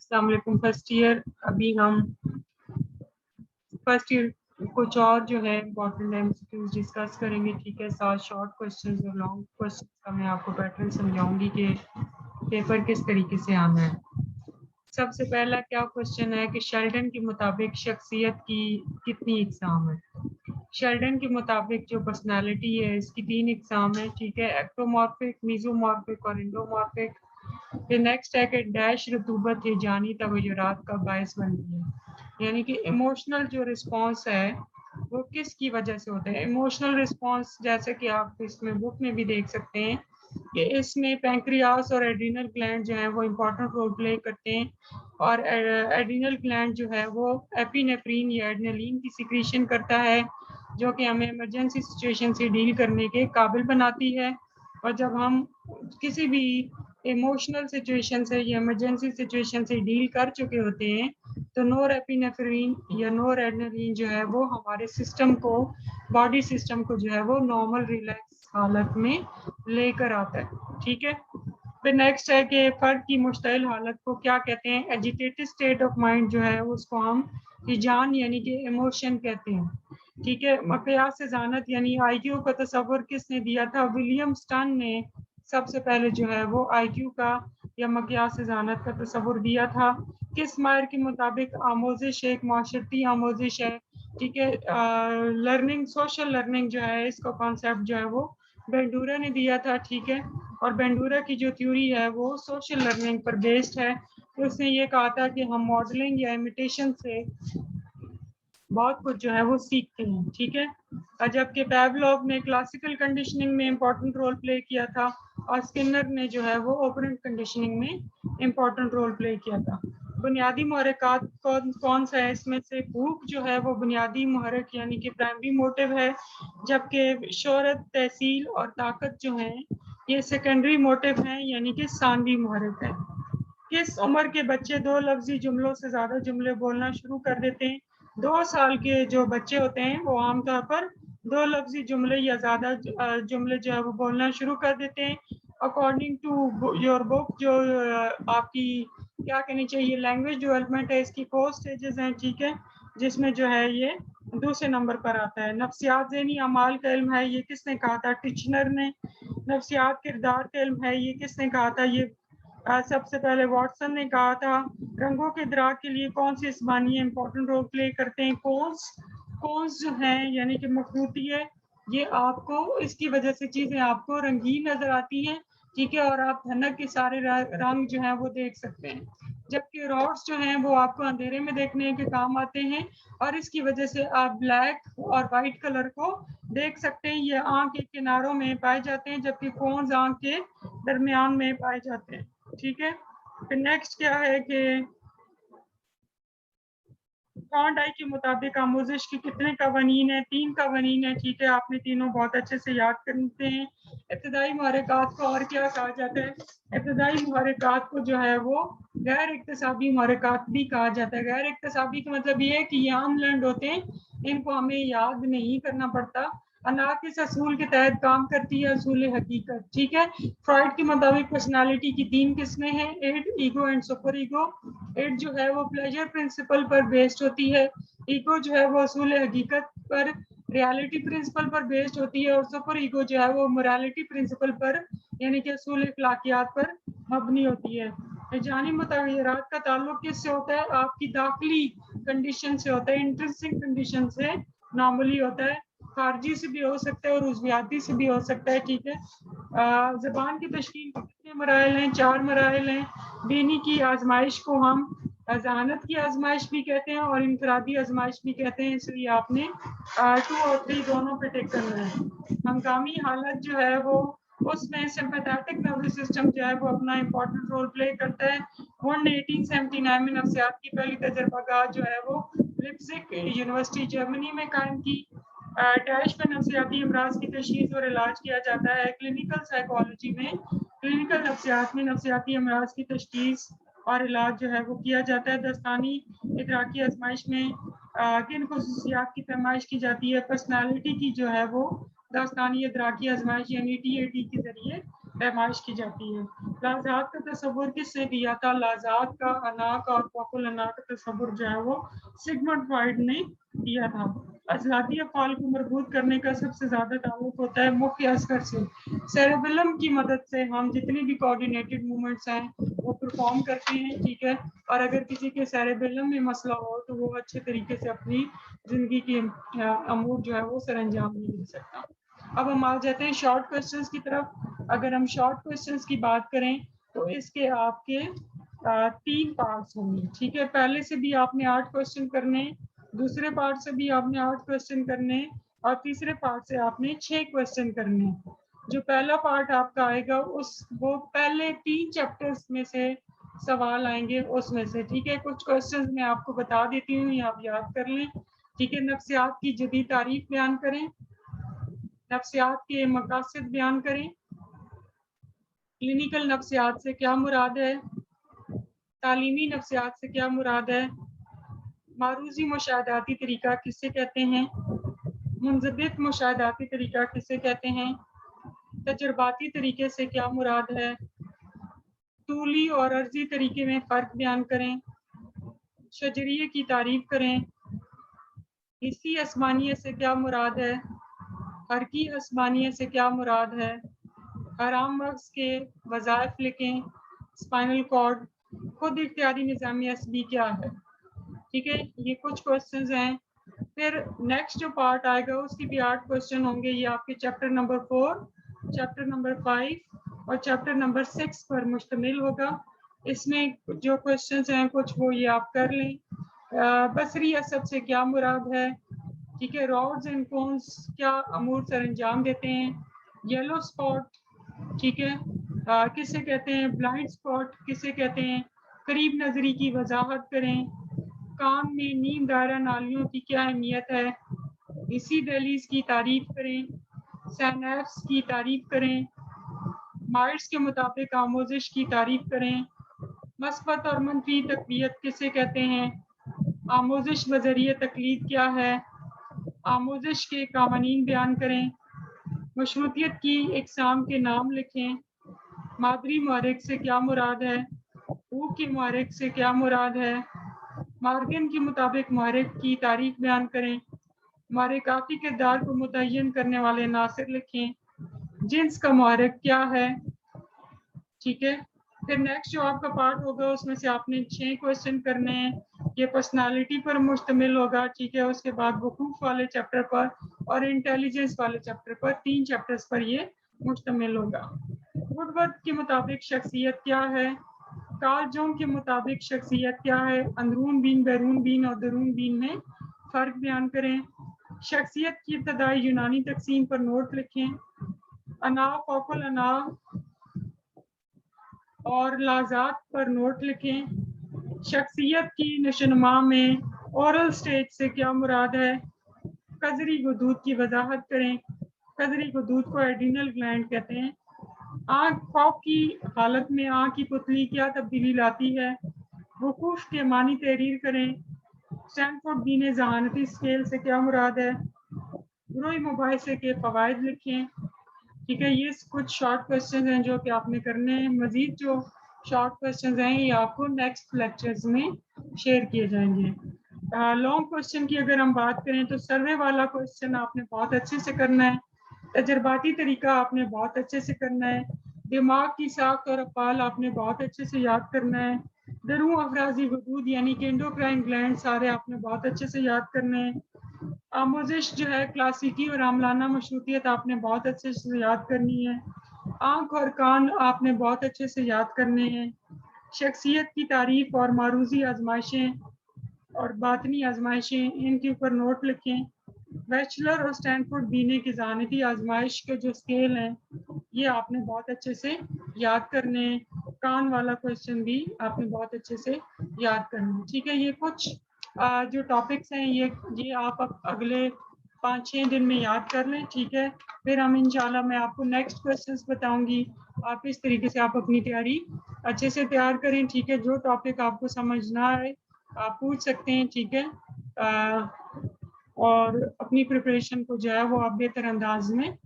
अस्सलाम वालेकुम first year. अभी हम फर्स्ट ईयर कुछ और जो है इम्पोर्टेंट एमसीक्यूज डिस्कस करेंगे, ठीक है। साथ शॉर्ट क्वेश्चंस और लॉन्ग क्वेश्चंस का मैं आपको पैटर्न समझाऊंगी कि पेपर किस तरीके से आना है। सबसे पहला क्या क्वेश्चन है कि शेल्डन के मुताबिक शख्सियत की कितनी इकसाम है। शेल्डन के मुताबिक जो पर्सनालिटी है इसकी 3 इकसाम है, ठीक है। एक्टोमॉर्फिक, मीजोमॉर्फिक और इंडोमॉर्फिक। फिर नेक्स्ट है कि डैश रतूबत हिजानी तगय्युरात का बायस बनती है, यानी कि इमोशनल जो रिस्पॉन्स है वो किस की वजह से होता है। इमोशनल रिस्पॉन्स जैसे कि आप इसमें बुक में भी देख सकते हैं कि इसमें पैंक्रियास और एड्रीनल ग्लैंड जो है वो इम्पोर्टेंट रोल प्ले करते हैं, और एड्रीनल ग्लैंड जो है वो एपिनेफ्रीन या एड्रेनलिन की सिक्रीशन करता है जो कि हमें इमरजेंसी सिचुएशन से डील करने के काबिल बनाती है। और जब हम किसी भी इमोशनल सिचुएशन से या इमरजेंसी सिचुएशन से डील कर चुके होते हैं तो नोर एपिनेफ्रीन या नोर एड्रेनलिन जो है वो हमारे सिस्टम को, बॉडी सिस्टम को जो है वो नॉर्मल रिलैक्स हालत में लेकर आता है, ठीक है। फिर नेक्स्ट है कि फर्द की मुश्तइल हालत को क्या कहते हैं। एजिटेटेड स्टेट ऑफ माइंड जो है उसको हम हिजान यानी कि इमोशन कहते हैं, ठीक है। मक़यास ज़ानत यानी आईक्यू का तस्वुर किसने दिया था। विलियम स्टन ने सबसे पहले जो है वो आईक्यू का या मक़यास ज़ानत का तस्वुर दिया था। किस माहिर के मुताबिक आमोजिश एक माशरती आमोजिश है, ठीक है। लर्निंग, सोशल लर्निंग जो है इसका कॉन्सेप्ट जो है वो बेंडूरा ने दिया था, ठीक है। और बेंडूरा की जो थ्योरी है वो सोशल लर्निंग पर बेस्ड है। तो उसने ये कहा था कि हम मॉडलिंग या इमिटेशन से बहुत कुछ जो है वो सीखते हैं, ठीक है। और जबकि पैवलोव ने क्लासिकल कंडीशनिंग में इम्पोर्टेंट रोल प्ले किया था और स्किनर ने जो है वो ऑपरेंट कंडीशनिंग में इम्पोर्टेंट रोल प्ले किया था। बुनियादी मुहर्रिकात कौन सा है इसमें से। भूख जो है वो बुनियादी मुहर्रिक यानी कि प्राइमरी मोटिव है, जबकि शोहरत, तहसील और ताकत जो है ये सेकेंडरी मोटिव हैं यानी कि सानवी मुहर्रिक है। किस उम्र के बच्चे दो लफ्जी जुमलों से ज़्यादा जुमले बोलना शुरू कर देते हैं। 2 साल के जो बच्चे होते हैं वो आमतौर पर 2 लफ्जी जुमले या ज़्यादा जुमले जो है वो बोलना शुरू कर देते हैं। अकॉर्डिंग टू योर बुक जो आपकी क्या कहनी चाहिए लैंग्वेज डेवलपमेंट है, इसकी 4 स्टेजेस हैं, ठीक है, जिसमें जो है ये दूसरे नंबर पर आता है। नफ्सियात ज़हनी अमाल का इल्म है, ये किसने कहा था। टिचनर ने। नफ्सियात किरदार का इल्म है, ये किसने कहा था। ये सबसे पहले वाटसन ने कहा था। रंगों के इदराक के लिए कौन सी इस्बानी इंपॉर्टेंट रोल प्ले करते हैं। कोन्स जो हैं यानी कि मखरूती है, ये आपको इसकी वजह से चीज़ें आपको रंगीन नज़र आती हैं, ठीक है, और आप धनक के सारे रंग जो हैं वो देख सकते हैं। जबकि रॉड्स जो हैं वो आपको अंधेरे में देखने के काम आते हैं और इसकी वजह से आप ब्लैक और वाइट कलर को देख सकते हैं। ये आँख के किनारों में पाए जाते हैं जबकि कोन्स आँख के दरमियान में पाए जाते हैं, ठीक है। फिर नेक्स्ट क्या है कि थॉर्नडाइक के मुताबिक आमोजिश के कितने कवानीन है। 3 कवानीन है, ठीक है। आपने तीनों बहुत अच्छे से याद करते हैं। इब्तदाई मुहर्रिकात को और क्या कहा जाता है। इब्तदाई मुहर्रिकात को जो है वो गैर इक्तसाबी मुहर्रिकात भी कहा जाता है। गैर इक्तसाबी का मतलब ये है कि ये आम लर्न्ड होते हैं, इनको हमें याद नहीं करना पड़ता। अना किस असूल के तहत काम करती है। असूल हकीकत, ठीक है। फ्रॉइड के मुताबिक पर्सनालिटी की 3 किस्में हैं, id, ego and super ego. Id जो है वो प्लेजर प्रिंसिपल पर बेस्ड होती है। ईगो जो है वो असूल हकीकत पर, रियलिटी प्रिंसिपल पर बेस्ड होती है। और सुपर ईगो जो है वो मोरालिटी प्रिंसिपल पर यानी कि असूल अखलाकियात पर मबनी होती है। जानी मुतग़य्यरात का ताल्लुक किससे होता है। आपकी दाखिली कंडीशन से होता है, इंट्रिंसिक कंडीशन से नॉर्मली होता है। खारजी से भी हो सकता है और उज़वियाती से भी हो सकता है, ठीक है। ज़बान की तश्कील के कितने मराइल हैं। 4 मराइल हैं। बीनी की आजमाइश को हम ज़हानत की आजमाइश भी कहते हैं और इनफरादी आजमाइश भी कहते हैं, इसलिए आपने 2 और 3 दोनों पे टिक करना है। हंगामी हालत जो है वो उसमें सिंपैथेटिक नर्वस सिस्टम जो है वो अपना इम्पोर्टेंट रोल प्ले करता है। 1879 में नफ्सियात की पहली तजर्बागाह जो है वो लिप्जिग यूनिवर्सिटी जर्मनी में कायम की। डैश पर नफ्सियाती अमराज की तशखीस और इलाज किया जाता है। क्लिनिकल साइकोलॉजी में, क्लिनिकल नफ्सियात में नफ्सियाती अमराज की तशखीस और इलाज जो है वो किया जाता है। दस्तानी इदराकी आजमाइश में किन खुसूसियात की पैमाइश की जाती है। पर्सनालिटी की जो है वो दास्तानी इदराकी आजमाइश यानी TAT के जरिए पैमाइश की जाती है। लाजात का तस्वुर किसने दिया था? लाजात का, अना का और फौकुल अना का तस्वुर जो है वो सिगमंड फ्रॉइड ने दिया था। अजलाती अफ़आल को मरबूत करने का सबसे ज़्यादा ताल्लुक होता है मुख्य अस्कर से। सेरेबेलम की मदद से हम जितनी भी कोऑर्डिनेटेड मूवमेंट्स हैं वो परफॉर्म करते हैं, ठीक है। और अगर किसी के सेरेबेलम में मसला हो तो वो अच्छे तरीके से अपनी ज़िंदगी के अमूर जो है वो सरअंजाम नहीं दे सकता। अब हम आ जाते हैं शॉर्ट क्वेश्चंस की तरफ। अगर हम शॉर्ट क्वेश्चंस की बात करें तो इसके आपके 3 पार्ट्स होंगे, ठीक है। पहले से भी आपने 8 क्वेश्चन करने, दूसरे पार्ट से भी आपने 8 क्वेश्चन करने और तीसरे पार्ट से आपने 6 क्वेश्चन करने। जो पहला पार्ट आपका आएगा वो पहले 3 चैप्टर्स में से सवाल आएंगे उसमें से, ठीक है। कुछ क्वेश्चंस मैं आपको बता देती हूँ, ये आप याद कर लें, ठीक है। नफ्सियात की जदीद तारीफ बयान करें, नफ्सियात के मकासद बयान करें, क्लिनिकल नफ्सियात से क्या मुराद है, तालीमी नफ्सियात से क्या मुराद है, मारूजी मुशाहदाती तरीका किससे कहते हैं, मुंज़बित मुशाहदाती तरीका किससे कहते हैं, तजर्बाती तरीके से क्या मुराद है, तूली और अर्जी तरीके में फ़र्क बयान करें, शजरिये की तारीफ करें, हिस्सी असमानियत से क्या मुराद है, हरकी असमानियत से क्या मुराद है, हराम मग़ज़ के वज़ाइफ लिखें, स्पाइनल कॉर्ड, खुद इख्तियारी निज़ामी असबी क्या है, ठीक है। ये कुछ क्वेश्चंस हैं। फिर नेक्स्ट जो पार्ट आएगा उसकी भी 8 क्वेश्चन होंगे। ये आपके चैप्टर नंबर 4, चैप्टर नंबर 5 और चैप्टर नंबर 6 पर मुश्तमिल होगा। इसमें जो क्वेश्चंस हैं कुछ वो ये आप कर लें। बसरी असब से क्या मुराद है, ठीक है। रॉड्स एंड कोन्स क्या अमूर सरअंजाम देते हैं, येलो स्पॉट, ठीक है, किसे कहते हैं, ब्लाइंड स्पॉट किसे कहते हैं, करीब नजरी की वजाहत करें, कान में नीम दायरा नालियों की क्या अहमियत है, इसी दहलीज की तारीफ करें, सैनैप्स की तारीफ करें, माइट्स के मुताबिक आमोजिश की तारीफ करें, मस्बत और मनफी तकबीयत किसे कहते हैं, आमोजिश बजरिए तकलीद क्या है, आमोजिश के कावानीन बयान करें, मशरूतियत की इकसाम के नाम लिखें, मादरी मुहर्रिक से क्या मुराद है, ऊ के मुहर्रिक से क्या मुराद है, मार्गन के मुताबिक मुहर्रिक की तारीफ बयान करें, मुहर्रिकाती किरदार को मुतय्यन करने वाले नासिर लिखें, जिन्स का मुहर्रिक क्या है, ठीक है। फिर नेक्स्ट जो आपका पार्ट होगा उसमें से आपने 6 क्वेश्चन करने हैं, ये पर्सनालिटी पर मुश्तमिल होगा, ठीक है। उसके बाद वकूफ वाले चैप्टर पर और इंटेलिजेंस वाले चैप्टर पर, 3 चैप्टर्स पर ये मुश्तमिल होगा। वुडवर्ड के मुताबिक शख्सियत क्या है, कार्ल जंग के मुताबिक शख्सियत क्या है, अंदरून बीन, बैरून बीन और दरून बीन में फ़र्क बयान करें, शख्सियत की इब्तदाई यूनानी तकसीम पर नोट लिखें, अना, फौकुल अना और लाजात पर नोट लिखें, शख्सियत की नशोनुमा में ओरल स्टेज से क्या मुराद है, कजरी गुदूद की वजाहत करें, कजरी गुदूद को एडिनल ग्लैंड कहते हैं, आँख खौफ की हालत में आँख की पुतली क्या तब्दीली लाती है, वकूफ के मानी तहरीर करें, स्टैनफोर्ड बीने जहानती स्केल से क्या मुराद है, ग्रोई मुबाहिसे के फ़वाइद लिखें, ठीक है। ये कुछ शॉर्ट क्वेश्चन हैं जो कि आपने करने हैं। मज़ीद जो शॉर्ट क्वेश्चन हैं ये आपको नेक्स्ट लेक्चर्स में शेयर किए जाएंगे। लॉन्ग क्वेश्चन की अगर हम बात करें तो सर्वे वाला क्वेश्चन आपने बहुत अच्छे से करना है, तजर्बाती तरीका आपने बहुत अच्छे से करना है, दिमाग की साख्त और अफ़आल आपने बहुत अच्छे से याद करना है, दरू अफराजी वजूद यानी कि एंडोक्राइन ग्लैंड सारे आपने बहुत अच्छे से याद करने हैं, आमोजिश जो है क्लासिकी और आमलाना मशरूतियत आपने बहुत अच्छे से याद करनी है, आँख और कान आपने बहुत अच्छे से याद करने हैं, शख्सियत की तारीफ और मारूजी आजमाइशें और बातनी आजमाइशें इनके ऊपर नोट लिखें, बैचलर और स्टैनफोर्ड बीने की ज़ानती आजमाइश के जो स्केल हैं ये आपने बहुत अच्छे से याद करने हैं, कान वाला क्वेश्चन भी आपने बहुत अच्छे से याद करना है, ठीक है। ये कुछ जो टॉपिक्स हैं ये आप अगले 5-6 दिन में याद कर लें, ठीक है। फिर हम इंशाल्लाह मैं आपको नेक्स्ट क्वेश्चंस बताऊंगी, आप इस तरीके से आप अपनी तैयारी अच्छे से तैयार करें, ठीक है। जो टॉपिक आपको समझ ना आए आप पूछ सकते हैं, ठीक है। और अपनी प्रिपरेशन को जो है वो आप बेहतर अंदाज में